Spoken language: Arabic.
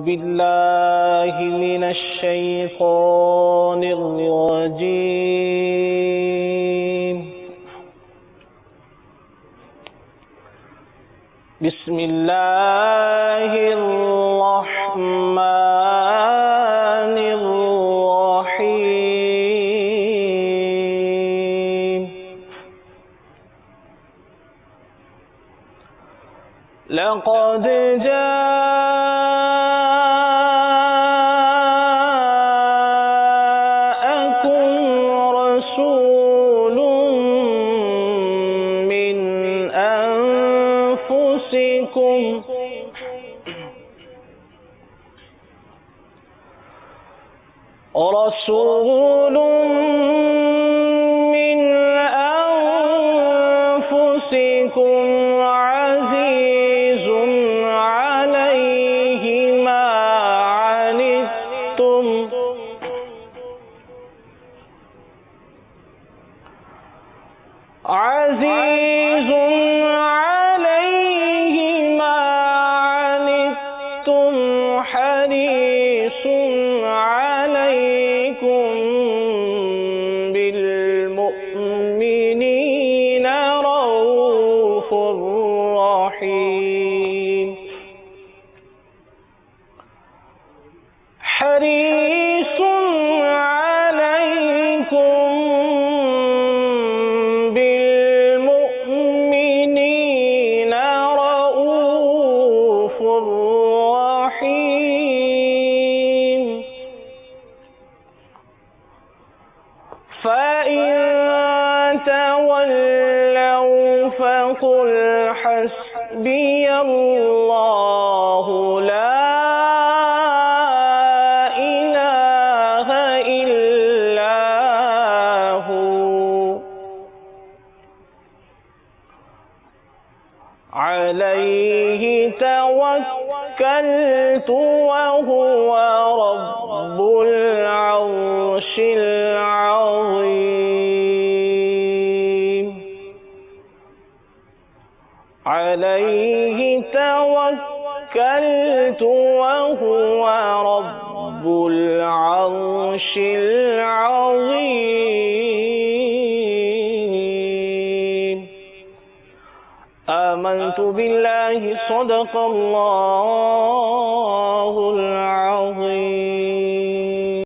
بالله من الشيطان الرجيم. بسم الله الرحمن الرحيم. لقد جاءكم رسول من أنفسكم عزيز عليه ما عنتم حريص عليكم بالمؤمنين رؤوف رحيم. حريص عليكم بالمؤمنين رؤوف رحيم. فإن تولوا فقل حسبي الله لا إله إلا هو عليه توكلت وهو رب العرش العظيم. عليه توكلت وهو رب العرش العظيم. آمنت بالله صدق الله العظيم.